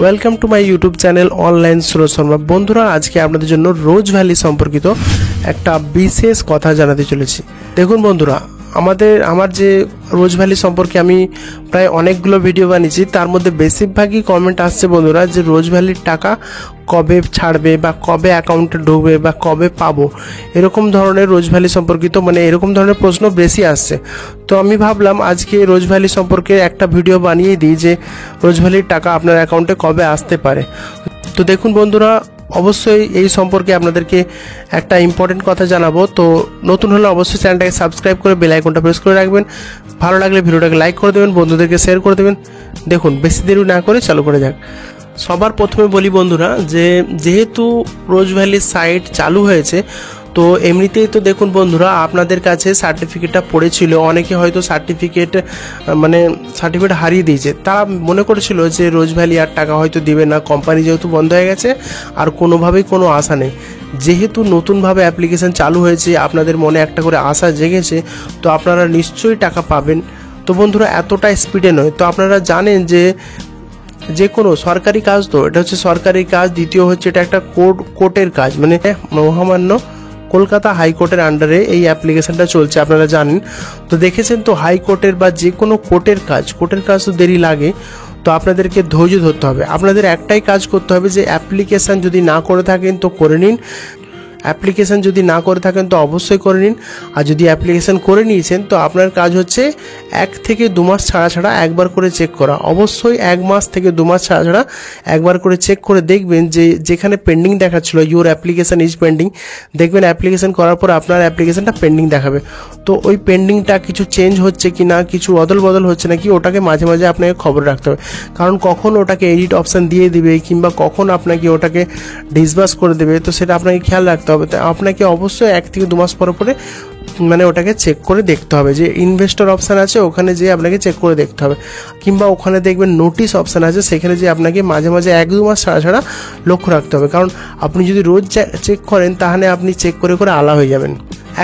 Welcome to my YouTube channel online Suraj Sharma. বন্ধুরা, আজকে আপনাদের জন্য রোজ ভ্যালি সম্পর্কিত একটা বিশেষ কথা জানাতে চলেছি। দেখুন বন্ধুরা, আমার যে রোজ ভ্যালি সম্পর্কে আমি প্রায় অনেকগুলো ভিডিও বানিয়েছি, তার মধ্যে বেশিরভাগই কমেন্ট আসছে বন্ধুরা যে রোজ ভ্যালির টাকা কবে ছাড়বে বা কবে অ্যাকাউন্টে ঢুকবে বা কবে পাবো, এরকম ধরনের রোজ ভ্যালি সম্পর্কিত এরকম ধরনের প্রশ্ন বেশি আসছে। তো আমি ভাবলাম আজকে রোজ ভ্যালি সম্পর্কে একটা ভিডিও বানিয়ে দিই যে রোজ ভ্যালির টাকা আপনার অ্যাকাউন্টে কবে আসতে পারে। তো দেখুন বন্ধুরা, অবশ্যই এই সম্পর্কে আপনাদেরকে একটা ইম্পর্টেন্ট কথা জানাবো। তো নতুন হলে অবশ্যই চ্যানেলটাকে সাবস্ক্রাইব করে বেল আইকনটা প্রেস করে রাখবেন। ভালো লাগলে ভিডিওটাকে লাইক করে দেবেন, বন্ধুদেরকে শেয়ার করে দেবেন। দেখুন, বেশি দেরি না করে চালু করে যাক। সবার প্রথমে বলি বন্ধুরা, যেহেতু রোজ ভ্যালি সাইট চালু হয়েছে, তো এমনিতেই তো দেখুন বন্ধুরা, আপনাদের কাছে সার্টিফিকেটটা পড়েছিল। অনেকে হয়তো সার্টিফিকেট হারিয়ে দিয়েছে। তারা মনে করেছিল যে রোজ ভ্যালি আর টাকা হয়তো দিবে না, কোম্পানি যেহেতু বন্ধ হয়ে গেছে আর কোনোভাবেই কোনো আশা নেই। যেহেতু নতুনভাবে অ্যাপ্লিকেশন চালু হয়েছে, আপনাদের মনে একটা করে আশা জেগেছে, তো আপনারা নিশ্চয়ই টাকা পাবেন। তো বন্ধুরা, এতটা স্পিডে নয়। তো আপনারা জানেন যে কোনো সরকারি কাজ, তো এটা হচ্ছে সরকারি কাজ। দ্বিতীয় হচ্ছে এটা একটা কোর্টের কাজ, মহামান্য কলকাতা হাইকোর্টের আন্ডারে এই অ্যাপ্লিকেশনটা চলছে, আপনারা জানেন। তো দেখেছেন তো, হাইকোর্টের বা যে কোনো কোর্টের কাজ তো দেরি লাগে। তো আপনাদেরকে ধৈর্য ধরতে হবে। আপনাদের একটাই কাজ করতে হবে যে অ্যাপ্লিকেশান যদি না করে থাকেন তো করে নিন, অ্যাপ্লিকেশান যদি না করে থাকেন তো অবশ্যই করে নিন। আর যদি অ্যাপ্লিকেশান করে নিয়েছেন তো আপনার কাজ হচ্ছে 1 থেকে 2 মাস ছাড়া একবার করে চেক করা। অবশ্যই 1 মাস থেকে 2 মাস ছাড়া একবার করে চেক করে দেখবেন যে যেখানে পেন্ডিং দেখাচ্ছিল ইউর অ্যাপ্লিকেশান ইজ পেন্ডিং, দেখবেন অ্যাপ্লিকেশান করার পর আপনার অ্যাপ্লিকেশানটা পেন্ডিং দেখাবে। তো ওই পেন্ডিংটা কিছু চেঞ্জ হচ্ছে কি না, কিছু অদল বদল হচ্ছে নাকি, ওটাকে মাঝে মাঝে আপনাকে খবর রাখতে হবে। কারণ কখন ওটাকে এডিট অপশান দিয়ে দিবে কিংবা কখন আপনাকে ওটাকে ডিসবাস করে দেবে, তো সেটা আপনাকে খেয়াল রাখতে হবে। আপনাকে অবশ্যই 1 থেকে 2 মাস পরে ওটাকে চেক করে দেখতে হবে। যে ইনভেস্টর অপশান আছে ওখানে যেয়ে আপনাকে চেক করে দেখতে হবে, কিংবা ওখানে দেখবেন নোটিশ অপশান আছে, সেখানে যে আপনাকে মাঝে মাঝে 1-2 মাস ছাড়া লক্ষ্য রাখতে হবে। কারণ আপনি যদি রোজ চেক করেন তাহলে আপনি চেক করে আলা হয়ে যাবেন।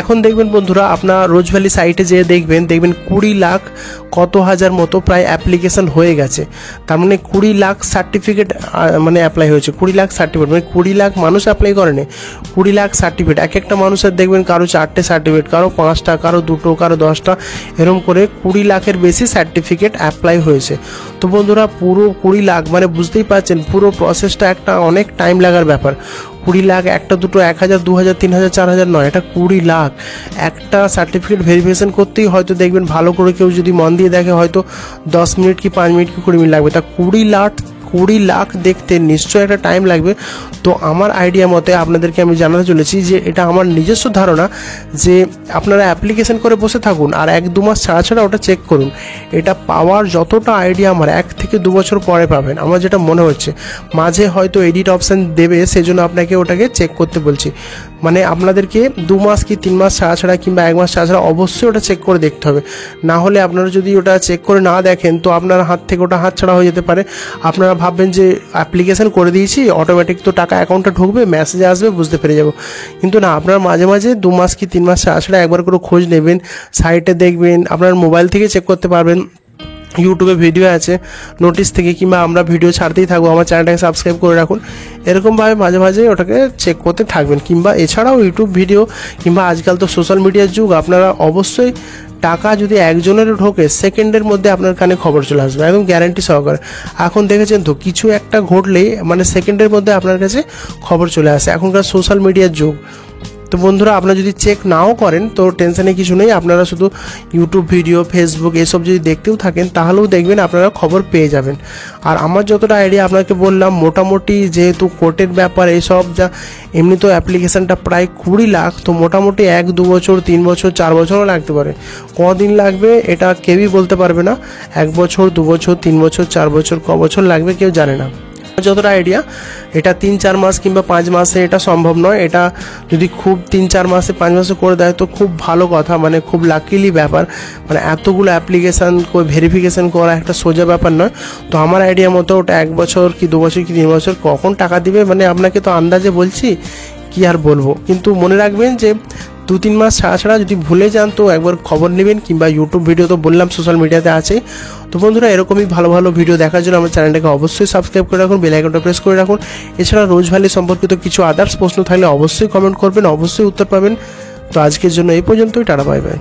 এখন দেখবেন বন্ধুরা, আপনার রোজ ভ্যালি সাইটে যেয়ে দেখবেন 20 লাখ কত হাজার মতো প্রায় অ্যাপ্লিকেশন হয়ে গেছে। তার 20 লাখ সার্টিফিকেট অ্যাপ্লাই হয়েছে। 20 লাখ সার্টিফিকেট 20 লাখ মানুষ অ্যাপ্লাই করেনি, 20 লাখ সার্টিফিকেট। এক একটা মানুষের দেখবেন কারো 4টে সার্টিফিকেট, কারো 5টা, কারো 2টো, কারো 10টা, এরকম করে 20 লাখের বেশি সার্টিফিকেট অ্যাপ্লাই হয়েছে। তো বন্ধুরা, পুরো 20 লাখ বুঝতেই পারছেন, পুরো প্রসেসটা একটা অনেক টাইম লাগার ব্যাপার। 20 লাখ, 1টা 2টো, 1000, 2000, 3000, 4000 নয়, এটা 20 লাখ। একটা সার্টিফিকেট ভেরিফিকেশন করতেই হয়তো দেখবেন ভালো করে কেউ যদি মন দিয়ে দেখে হয়তো 10 মিনিট কি 5 মিনিট কি 20 মিনিট লাগবে। তা 20 লাখ দেখতে নিশ্চয়ই একটা টাইম লাগবে। তো আমার আইডিয়া মতে আপনাদেরকে আমি জানাতে চলেছি যে এটা আমার নিজস্ব ধারণা যে আপনারা অ্যাপ্লিকেশন করে বসে থাকুন আর 1-2 মাস ছাড়া ওটা চেক করুন। এটা পাওয়ার যতটা আইডিয়া আমার 1 থেকে 2 বছর পরে পাবেন, আমার যেটা মনে হচ্ছে। মাঝে হয়তো এডিট অপশান দেবে, সেজন্য আপনাকে ওটাকে চেক করতে বলছি। আপনাদেরকে 2 মাস কি 3 মাস ছাড়া কিংবা 1 মাস ছাড়া অবশ্যই ওটা চেক করে দেখতে হবে। না হলে আপনারা যদি ওটা চেক করে না দেখেন তো আপনার হাত থেকে ওটা হাতছাড়া হয়ে যেতে পারে। আপনারা ভাববেন যে অ্যাপ্লিকেশন করে দিয়েছি, অটোমেটিক তো টাকা অ্যাকাউন্টে ঢুকবে, মেসেজে আসবে, বুঝতে পেরে যাব। কিন্তু না, আপনারা মাঝে মাঝে 2 মাস কি 3 মাস ছাড়া একবার করে খোঁজ নেবেন, সাইটে দেখবেন, আপনার মোবাইল থেকে চেক করতে পারবেন। ইউটিউবে ভিডিও আছে নোটিশ থেকে, কিংবা আমরা ভিডিও ছাড়তেই থাকবো। আমার চ্যানেলটাকে সাবস্ক্রাইব করে রাখুন। এরকমভাবে মাঝে মাঝে ওটাকে চেক করতে থাকবেন। কিংবা এছাড়াও ইউটিউব ভিডিও কিংবা আজকাল তো সোশ্যাল মিডিয়ার যুগ, আপনারা অবশ্যই টাকা যদি একজনেরও ঢোকে সেকেন্ডের মধ্যে আপনার কানে খবর চলে আসবে, একদম গ্যারান্টি সহকারে। এখন দেখেছেন তো, কিছু একটা ঘটলেই সেকেন্ডের মধ্যে আপনার কাছে খবর চলে আসে। এখনকার সোশ্যাল মিডিয়ার যুগ। তো বন্ধুরা, আপনারা যদি চেক নাও করেন তো টেনশনে কিছু নেই। আপনারা শুধু ইউটিউব ভিডিও, ফেসবুক এসব যদি দেখতেও থাকেন তাহলেও দেখবেন আপনারা খবর পেয়ে যাবেন। আর আমার যতটা আইডিয়া আপনাকে বললাম, মোটামুটি যেহেতু কোর্টের ব্যাপার এইসব, যা এমনি তো অ্যাপ্লিকেশানটা প্রায় 20 লাখ, তো মোটামুটি 1-2 বছর, 3 বছর, 4 বছরও লাগতে পারে। কদিন লাগবে এটা কেউই বলতে পারবে না। 1 বছর, 2 বছর, 3 বছর, 4 বছর, বছর লাগবে কেউ জানে না। যতটা আইডিয়া, এটা 3-4 মাস কিংবা 5 মাসে এটা সম্ভব নয়। এটা যদি খুব 3-4 মাসে 5 মাসে করে দেয় তো খুব ভালো কথা, খুব লাকিলি ব্যাপার। এতগুলো অ্যাপ্লিকেশান ভেরিফিকেশান করা একটা সোজা ব্যাপার নয়। তো আমার আইডিয়া মতো ওটা 1 বছর কি 2 বছর কি 3 বছর, কখন টাকা দিবে আপনাকে তো আন্দাজে বলছি, কি আর বলবো। কিন্তু মনে রাখবেন যে 2-3 মাস ছাড়া ছাড়া যদি ভুলে যান তো একবার খবর নেবেন, কিংবা ইউটিউব ভিডিও তো বললাম সোশ্যাল মিডিয়াতে আছে। তো বন্ধুরা এরকমই ভালো ভালো ভিডিও দেখার জন্য আমার চ্যানেলটাকে অবশ্যই সাবস্ক্রাইব করে রাখুন, বেল আইকনটা প্রেস করে রাখুন। এছাড়া রোজ ভ্যালি সম্পর্কিত কিছু আদার্স প্রশ্ন থাকলে অবশ্যই কমেন্ট করবেন, অবশ্যই উত্তর পাবেন। তো আজকের জন্য এই পর্যন্তই, টাটা বাই বাই।